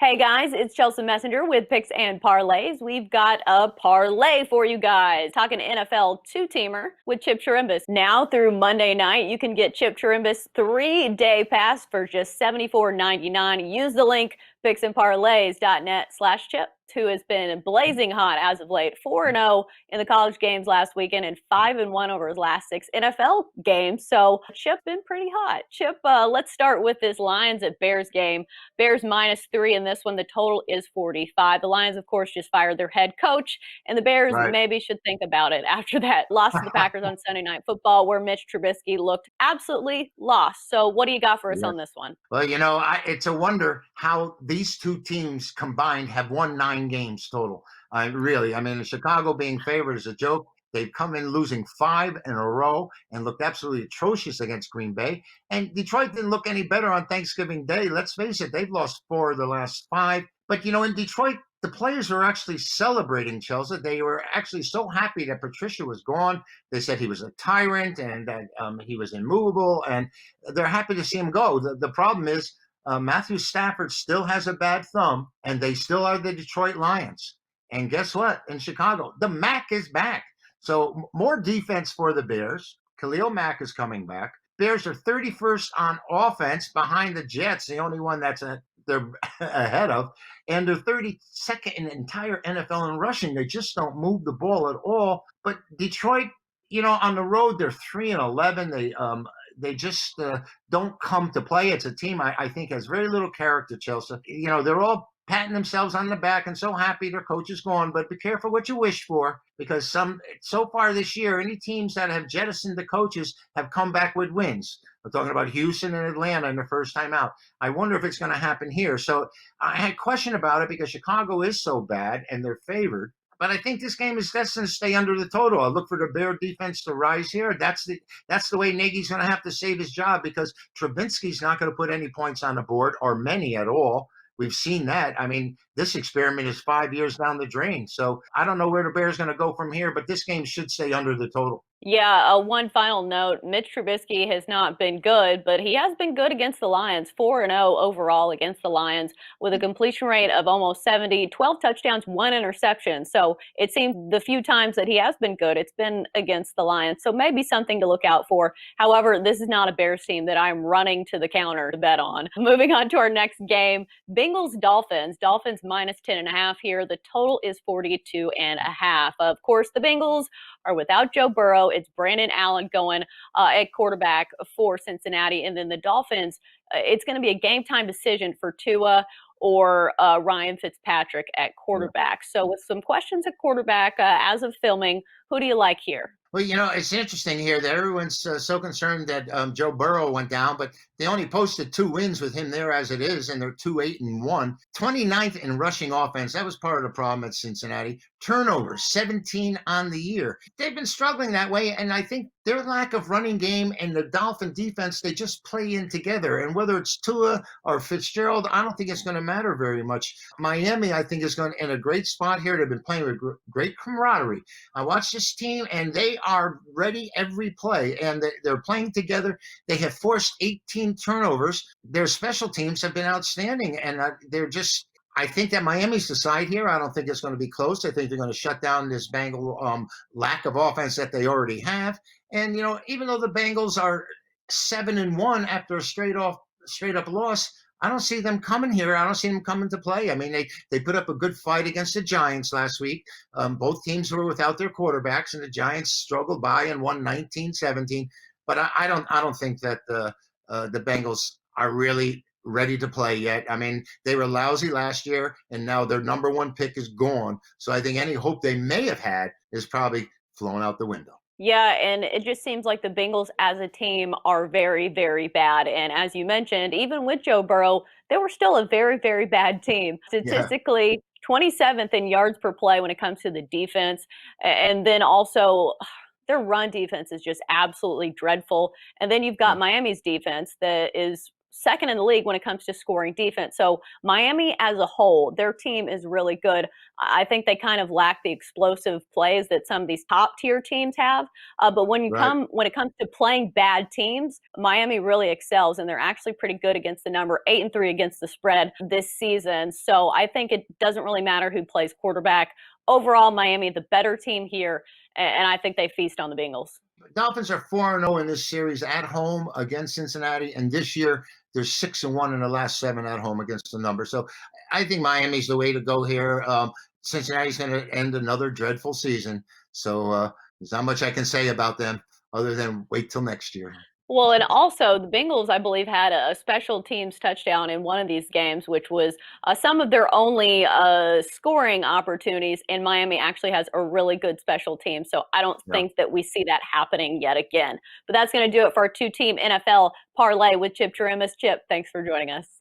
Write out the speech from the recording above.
Hey guys, it's Chelsa Messenger with Picks and Parlays. We've got a parlay for you guys. Talking NFL two-teamer with Chip Chirimbes. Now through Monday night, you can get Chip Chirimbes 3-day pass for just $74.99. Use the link picksandparlays.net/chip, who has been blazing hot as of late. 4-0 in the college games last weekend and 5-1 over his last 6 NFL games. So Chip been pretty hot. Chip, let's start with this Lions at Bears game. Bears -3 in this one. The total is 45. The Lions, of course, just fired their head coach, and the Bears Right. maybe should think about it after that loss to the Packers on Sunday Night Football, where Mitch Trubisky looked absolutely lost. So, what do you got for us Yeah. on this one? Well, it's a wonder how these two teams combined have won 9 games total. I mean, Chicago being favored is a joke. They've come in losing 5 in a row and looked absolutely atrocious against Green Bay. And Detroit didn't look any better on Thanksgiving Day. Let's face it, they've lost 4 of the last 5. But, in Detroit, the players were actually celebrating Chelsea. They were actually so happy that Patricia was gone. They said he was a tyrant and that he was immovable, and they're happy to see him go. The problem is Matthew Stafford still has a bad thumb, and they still are the Detroit Lions. And guess what? In Chicago, the Mac is back. So more defense for the Bears. Khalil Mack is coming back. Bears are 31st on offense behind the Jets, the only one they're ahead of, and they're 32nd in the entire NFL in rushing. They just don't move the ball at all. But Detroit, on the road, they're 3-11. They just don't come to play. It's a team I think has very little character, Chelsea. They're all patting themselves on the back and so happy their coach is gone. But be careful what you wish for, because so far this year, any teams that have jettisoned the coaches have come back with wins. We're talking about Houston and Atlanta in the first time out. I wonder if it's going to happen here. So I had a question about it because Chicago is so bad and they're favored. But I think this game is destined to stay under the total. I look for the Bear defense to rise here. That's the way Nagy's going to have to save his job, because Trubinsky's not going to put any points on the board, or many at all. We've seen that. I mean, this experiment is 5 years down the drain. So I don't know where the Bears going to go from here, but this game should stay under the total. Yeah, one final note. Mitch Trubisky has not been good, but he has been good against the Lions. 4-0 overall against the Lions with a completion rate of almost 70, 12 touchdowns, 1 interception. So it seems the few times that he has been good, it's been against the Lions. So maybe something to look out for. However, this is not a Bears team that I'm running to the counter to bet on. Moving on to our next game, Bengals-Dolphins. Dolphins -10.5 here. The total is 42.5. Of course, the Bengals are without Joe Burrow. It's Brandon Allen going at quarterback for Cincinnati. And then the Dolphins, it's going to be a game time decision for Tua or Ryan Fitzpatrick at quarterback. So with some questions at quarterback as of filming, who do you like here? Well, it's interesting here that everyone's so concerned that Joe Burrow went down, but they only posted 2 wins with him there as it is, and they're 2-8-1. 29th in rushing offense. That was part of the problem at Cincinnati. Turnovers, 17 on the year. They've been struggling that way, and I think their lack of running game and the Dolphin defense, they just play in together. And whether it's Tua or Fitzgerald, I don't think it's going to matter very much. Miami, I think, is going in a great spot here. They've been playing with great camaraderie. I watched this team, and they are ready every play, and they're playing together. They have forced 18 turnovers. Their special teams have been outstanding, and I think that Miami's the side here. I don't think it's going to be close. I think they're going to shut down this Bengal lack of offense that they already have. And even though the Bengals are 7-1 after a straight up loss, I don't see them coming here. I don't see them coming to play. I mean, they put up a good fight against the Giants last week. Both teams were without their quarterbacks, and the Giants struggled by and won 19-17. But I don't think that the Bengals are really ready to play yet. I mean, they were lousy last year, and now their number 1 pick is gone. So I think any hope they may have had is probably flown out the window. Yeah, and it just seems like the Bengals as a team are very, very bad. And as you mentioned, even with Joe Burrow, they were still a very, very bad team. Yeah. Statistically, 27th in yards per play when it comes to the defense. And then also, their run defense is just absolutely dreadful. And then you've got Miami's defense that is second in the league when it comes to scoring defense. So Miami as a whole, their team is really good. I think they kind of lack the explosive plays that some of these top tier teams have. But when Right. it comes to playing bad teams, Miami really excels, and they're actually pretty good against the number, 8-3 against the spread this season. So I think it doesn't really matter who plays quarterback. Overall, Miami the better team here, and I think they feast on the Bengals. Dolphins are 4-0 in this series at home against Cincinnati, and this year they're 6-1 in the last 7 at home against the number. So I think Miami's the way to go here. Cincinnati's going to end another dreadful season. So there's not much I can say about them other than wait till next year. Well, and also the Bengals, I believe, had a special teams touchdown in one of these games, which was some of their only scoring opportunities. And Miami actually has a really good special team. So I don't Yeah. think that we see that happening yet again. But that's going to do it for our two-team NFL parlay with Chip Chirimbes. Chip, thanks for joining us.